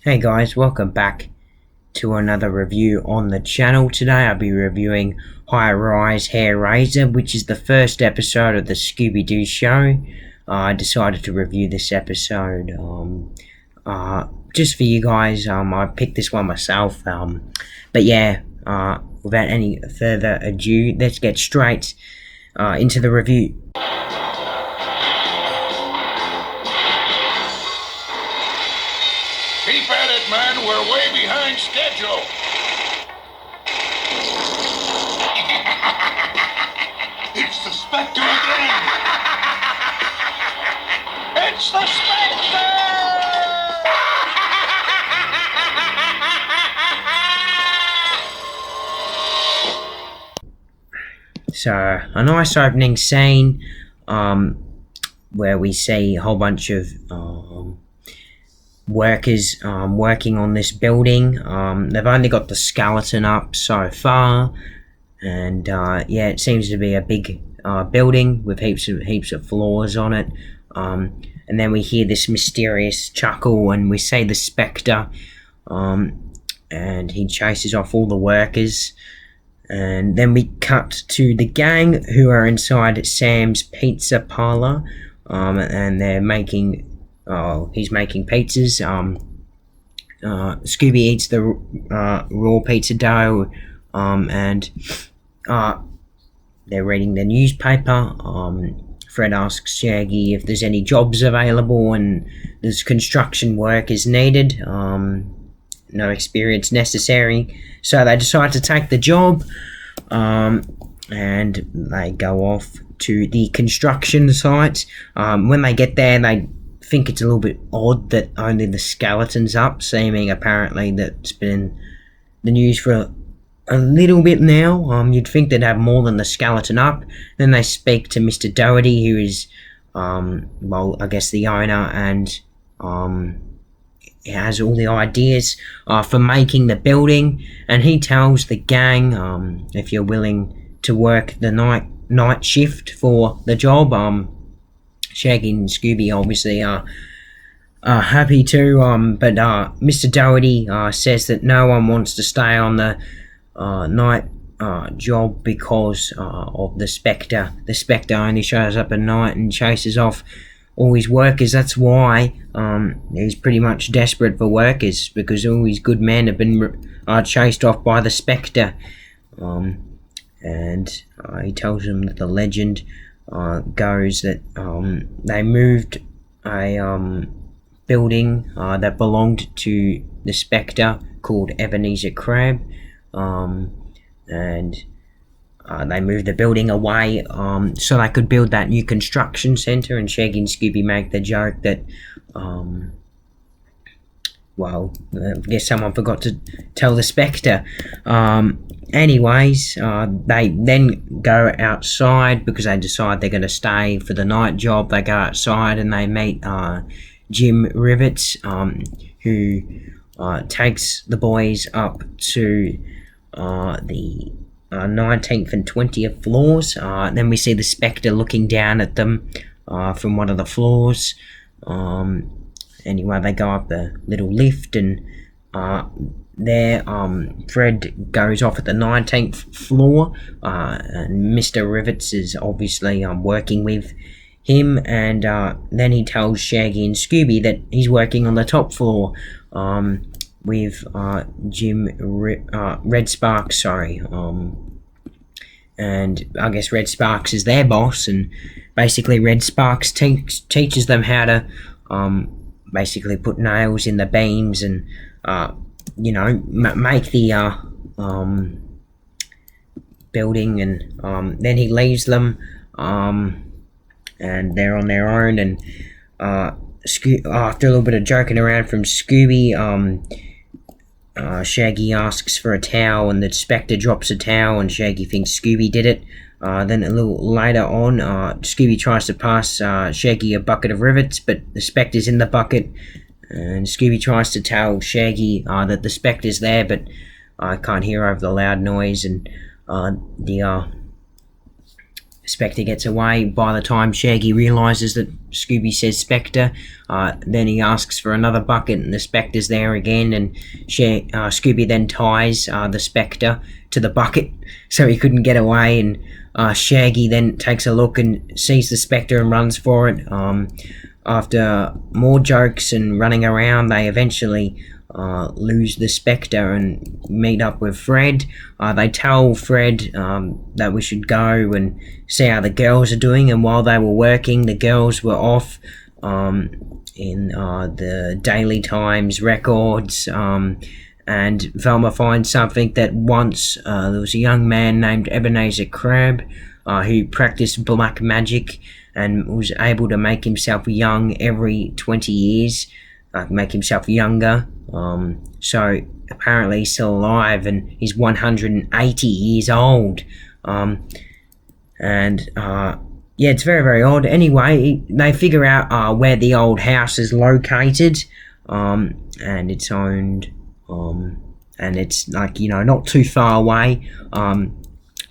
Hey guys, welcome back to another review on the channel. Today I'll be reviewing High Rise Hair Razor, which is the first episode of the Scooby-Doo show. I decided to review this episode just for you guys. I picked this one myself. But yeah, without any further ado, let's get straight into the review. Keep at it, man. We're way behind schedule. It's the spectre again. It's the spectre! So, a nice opening scene where we see a whole bunch of workers working on this building. They've only got the skeleton up so far, and yeah, it seems to be a big building with heaps of floors on it. And then we hear this mysterious chuckle, and we see the spectre, and he chases off all the workers. And then we cut to the gang who are inside Sam's pizza parlor, and they're making. He's making pizzas. Scooby eats the raw pizza dough, and they're reading the newspaper. Fred asks Shaggy if there's any jobs available, and there's construction work is needed. No experience necessary, so they decide to take the job, and they go off to the construction site. When they get there, they think it's a little bit odd that only the skeleton's up, seeming apparently that's been the news for a little bit now. You'd think they'd have more than the skeleton up. Then they speak to Mr. Doherty, who is well, I guess the owner, and he has all the ideas for making the building, and he tells the gang, if you're willing to work the night shift for the job, Shaggy and Scooby obviously are happy to, but Mr. Doherty says that no one wants to stay on the night job because of the spectre. The spectre only shows up at night and chases off all his workers. That's why he's pretty much desperate for workers, because all his good men have been chased off by the spectre. And he tells them that the legend goes that they moved a building that belonged to the spectre called Ebenezer Crabbe, and they moved the building away so they could build that new construction centre. And Shaggy and Scooby make the joke that well, I guess someone forgot to tell the spectre. Anyways, they then go outside because they decide they're going to stay for the night job. They go outside and they meet Jim Rivets, who takes the boys up to the 19th and 20th floors. Then we see the spectre looking down at them from one of the floors. Anyway, they go up the little lift, and there Fred goes off at the 19th floor, and Mr. Rivets is obviously working with him, and then he tells Shaggy and Scooby that he's working on the top floor with Red Sparks, and I guess Red Sparks is their boss, and basically Red Sparks teaches them how to basically put nails in the beams and you know, make the building, and then he leaves them, and they're on their own. And after a little bit of joking around from Scooby, Shaggy asks for a towel, and the spectre drops a towel, and Shaggy thinks Scooby did it. Then a little later on, Scooby tries to pass Shaggy a bucket of rivets, but the spectre's in the bucket, and Scooby tries to tell Shaggy that the spectre's there, but I can't hear over the loud noise, and the Spectre gets away. By the time Shaggy realises that Scooby says Spectre, then he asks for another bucket, and the Spectre's there again, and Scooby then ties the Spectre to the bucket so he couldn't get away, and Shaggy then takes a look and sees the Spectre and runs for it. After more jokes and running around, they eventually lose the Spectre and meet up with Fred. They tell Fred that we should go and see how the girls are doing, and while they were working, the girls were off in the Daily Times records, and Velma finds something that once there was a young man named Ebenezer Crabbe who practiced black magic and was able to make himself young every 20 years, make himself younger. So apparently he's still alive, and he's 180 years old. Yeah, it's very, very odd. Anyway, they figure out where the old house is located, and it's owned, and it's like, not too far away.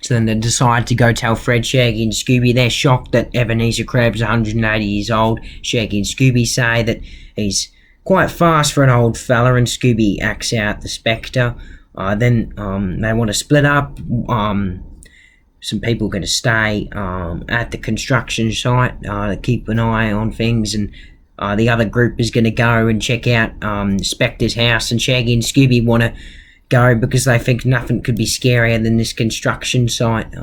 So then they decide to go tell Fred, Shaggy and Scooby. They're shocked that Ebenezer Crabbe's 180 years old. Shaggy and Scooby say that he's quite fast for an old fella, and Scooby acts out the Spectre. Then they want to split up. Some people are going to stay at the construction site to keep an eye on things, and the other group is going to go and check out Spectre's house, and Shaggy and Scooby want to go because they think nothing could be scarier than this construction site.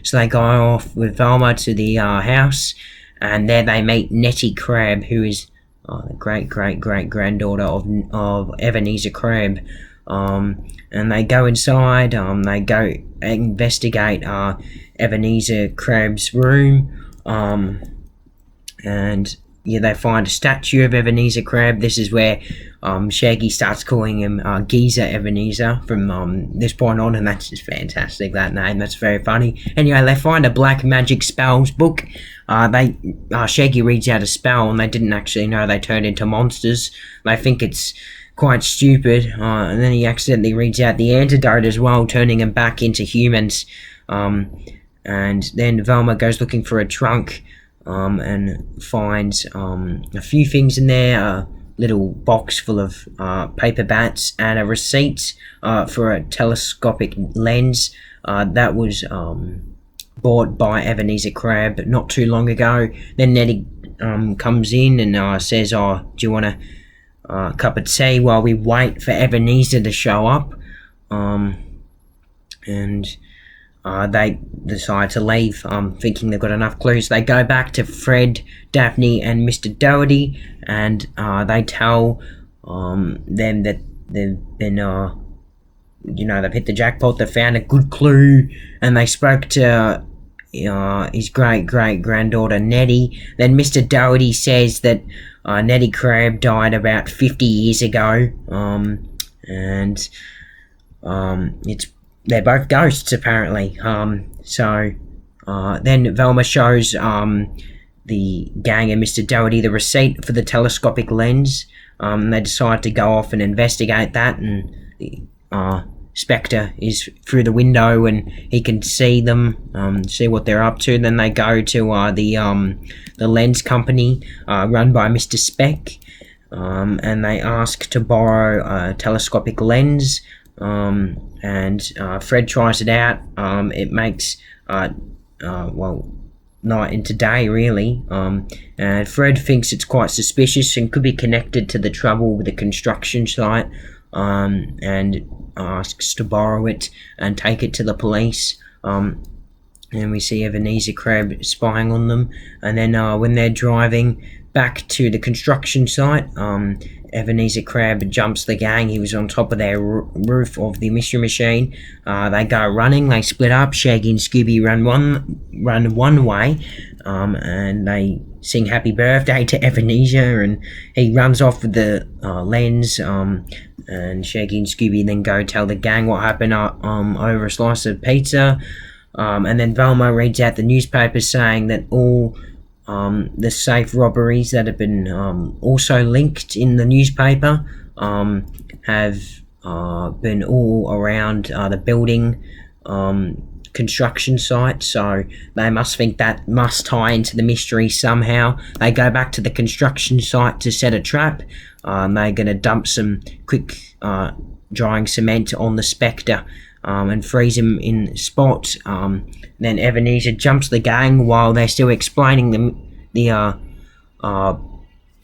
So they go off with Velma to the house, and there they meet Nettie Crabbe, who is the great-great-great-granddaughter of Ebenezer Crabbe. And they go inside, they go investigate Ebenezer Crabbe's room, and yeah, they find a statue of Ebenezer Crabbe. This is where Shaggy starts calling him Geezer Ebenezer from this point on, and that's just fantastic, that name. That's very funny. Anyway, they find a black magic spells book. Shaggy reads out a spell, and they didn't actually know they turned into monsters. They think it's quite stupid, and then he accidentally reads out the antidote as well, turning them back into humans. And then Velma goes looking for a trunk, and finds a few things in there, a little box full of paper bats and a receipt for a telescopic lens that was bought by Ebenezer Crabbe not too long ago. Then Nettie comes in and says, do you want a cup of tea while we wait for Ebenezer to show up? And they decide to leave, thinking they've got enough clues. They go back to Fred, Daphne, and Mr. Doherty, and they tell them that they've been, they've hit the jackpot. They found a good clue, and they spoke to his great-great-granddaughter Nettie. Then Mr. Doherty says that Nettie Crabbe died about 50 years ago, and they're both ghosts, apparently. So then Velma shows the gang and Mr. Doherty the receipt for the telescopic lens. They decide to go off and investigate that, and the Spectre is through the window and he can see them, see what they're up to. Then they go to the lens company run by Mr. Speck, and they ask to borrow a telescopic lens. And Fred tries it out. It makes night into day, really. And Fred thinks it's quite suspicious and could be connected to the trouble with the construction site, and asks to borrow it and take it to the police. And we see Ebenezer Crabbe spying on them. And then when they're driving back to the construction site, Ebenezer Crabbe jumps the gang. He was on top of their roof of the mystery machine. They go running. They split up. Shaggy and Scooby run one way, and they sing happy birthday to Ebenezer, and he runs off with the lens. And Shaggy and Scooby then go tell the gang what happened over a slice of pizza. And then Velma reads out the newspaper saying that all the safe robberies that have been also linked in the newspaper have been all around the building construction site, so they must think that must tie into the mystery somehow. They go back to the construction site to set a trap. They're going to dump some quick drying cement on the spectre and freeze him in spot. Then Ebenezer jumps the gang while they're still explaining the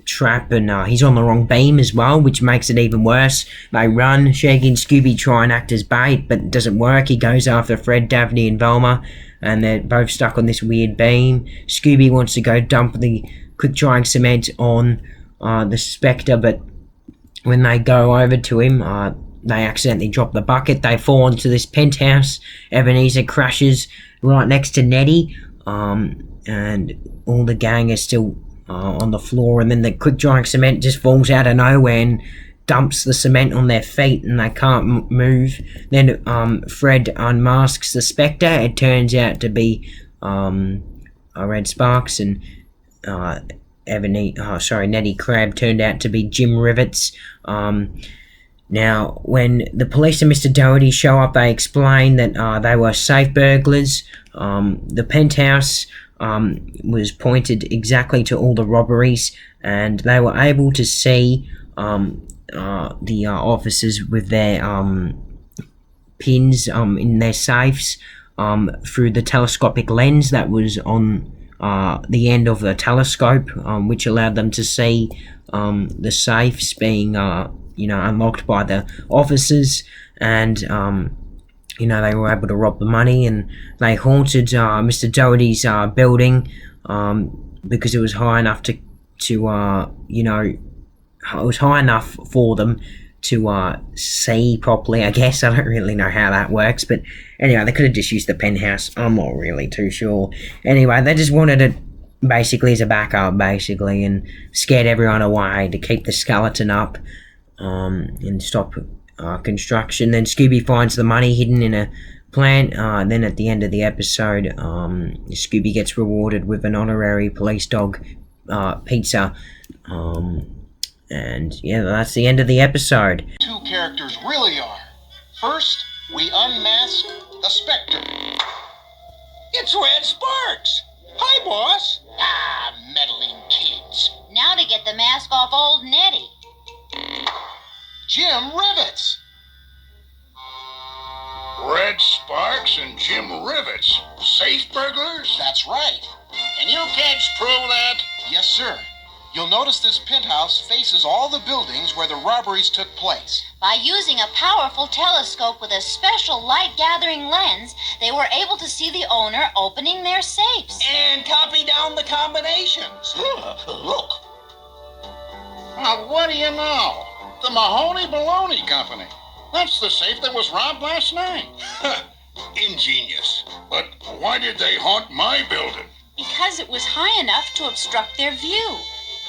trap, and he's on the wrong beam as well, which makes it even worse. They run. Shaggy and Scooby try and act as bait, but it doesn't work. He goes after Fred, Daphne and Velma, and they're both stuck on this weird beam. Scooby wants to go dump the quick drying cement on the spectre, but when they go over to him, they accidentally drop the bucket. They fall into this penthouse. Ebenezer crashes right next to Nettie, and all the gang is still on the floor, and then the quick drying cement just falls out of nowhere and dumps the cement on their feet, and they can't move. Then Fred unmasks the spectre. It turns out to be Red Sparks, and Nettie Crabbe turned out to be Jim Rivets. Now, when the police and Mr. Doherty show up, they explain that they were safe burglars. The penthouse was pointed exactly to all the robberies, and they were able to see the officers with their pins in their safes through the telescopic lens that was on the end of the telescope, which allowed them to see the safes being unlocked by the officers, and they were able to rob the money, and they haunted Mr. Doherty's building because it was high enough it was high enough for them to see properly, I guess. I don't really know how that works, but anyway, they could have just used the penthouse. I'm not really too sure. Anyway, they just wanted it basically as a backup, and scared everyone away to keep the skeleton up and stop construction. Then Scooby finds the money hidden in a plant. Then at the end of the episode, Scooby gets rewarded with an honorary police dog pizza. And yeah, that's the end of the episode. Two characters really are. First, we unmask the spectre. It's Red Sparks. Hi, boss. Ah, meddling kids. Now to get the mask off old Nettie. Jim Rivets. Red Sparks and Jim Rivets. Safe burglars? That's right. Can you kids prove that? Yes, sir. You'll notice this penthouse faces all the buildings where the robberies took place. By using a powerful telescope with a special light-gathering lens, they were able to see the owner opening their safes. And copy down the combinations. Look. Now, what do you know? The Mahoney Baloney Company. That's the safe that was robbed last night. Ingenious. But why did they haunt my building? Because it was high enough to obstruct their view.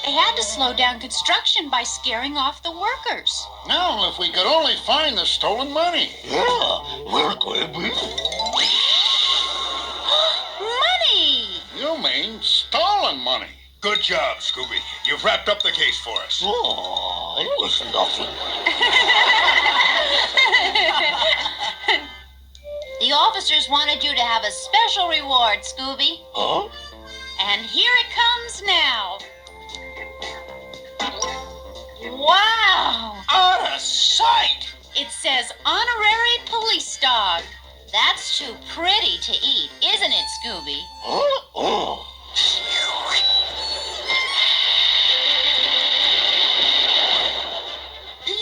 They had to slow down construction by scaring off the workers. Now, if we could only find the stolen money. Yeah, where could we? Money! You mean stolen money. Good job, Scooby. You've wrapped up the case for us. Oh, it was nothing. The officers wanted you to have a special reward, Scooby. Huh? And here it comes now. Wow! Out of sight! It says honorary police dog. That's too pretty to eat, isn't it, Scooby? Huh? Oh.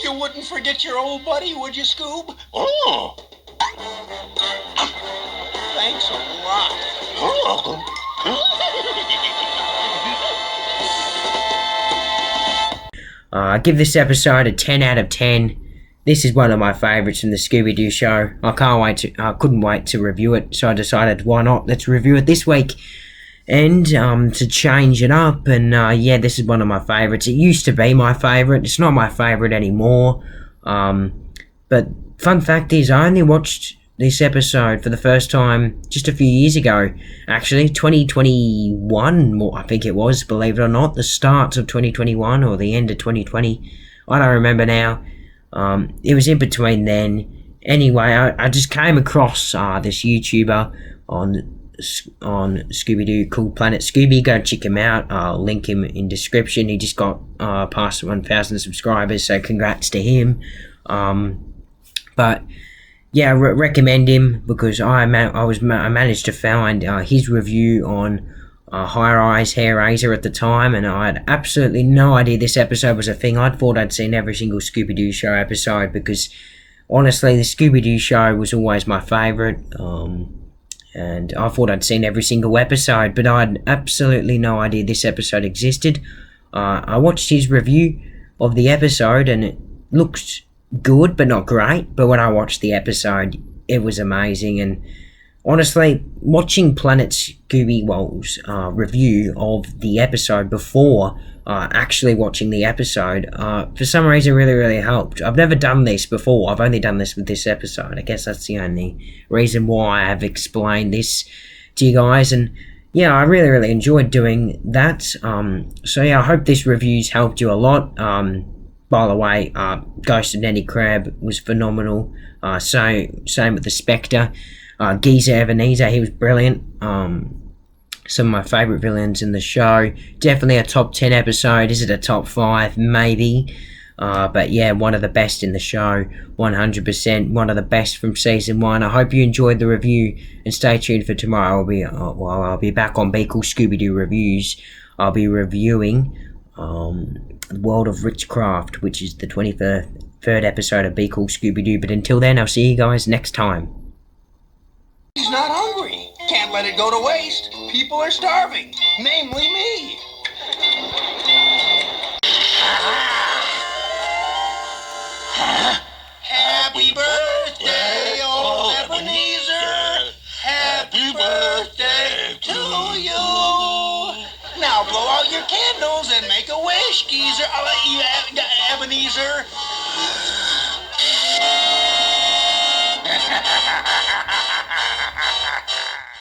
You wouldn't forget your old buddy, would you, Scoob? Oh. Thanks a lot. You're welcome. I give this episode a 10 out of 10. This is one of my favourites from the Scooby-Doo show. I couldn't wait to review it, so I decided, why not? Let's review it this week. And to change it up, and yeah, this is one of my favourites. It used to be my favourite. It's not my favourite anymore. But fun fact is, I only watched this episode for the first time just a few years ago. Actually, 2021, I think it was, believe it or not. The start of 2021 or the end of 2020. I don't remember now. It was in between then Anyway, I just came across this YouTuber on Scooby-Doo called Planet Scooby. Go check him out. I'll link him in description. He just got past 1,000 subscribers, so congrats to him. But yeah, I recommend him because I managed to find his review on High Rise Hair Razor at the time, and I had absolutely no idea this episode was a thing. I thought I'd seen every single Scooby-Doo show episode because honestly, the Scooby-Doo show was always my favourite, and I thought I'd seen every single episode, but I had absolutely no idea this episode existed. I watched his review of the episode, and it looked good, but not great, but when I watched the episode, it was amazing, and honestly, watching Planet Scooby review of the episode before actually watching the episode, for some reason really helped. I've never done this before. I've only done this with this episode. I guess that's the only reason why I have explained this to you guys. And yeah, I really enjoyed doing that. So yeah, I hope this review's helped you a lot. By the way, Ghost of Ebenezer Crabbe was phenomenal. So same with the Spectre. Geezer Ebenezer, he was brilliant. Some of my favourite villains in the show. Definitely a top 10 episode. Is it a top 5? Maybe. But yeah, one of the best in the show. 100%. One of the best from season 1. I hope you enjoyed the review. And stay tuned for tomorrow. I'll be back on Be Cool Scooby-Doo Reviews. I'll be reviewing The World of Witchcraft, which is the 23rd episode of Be Cool Scooby-Doo. But until then, I'll see you guys next time. He's not hungry. Can't let it go to waste. People are starving, namely me. Happy birthday, old Ebenezer. Happy birthday to you. Now blow out your candles and make a wish, Geezer. Ebenezer.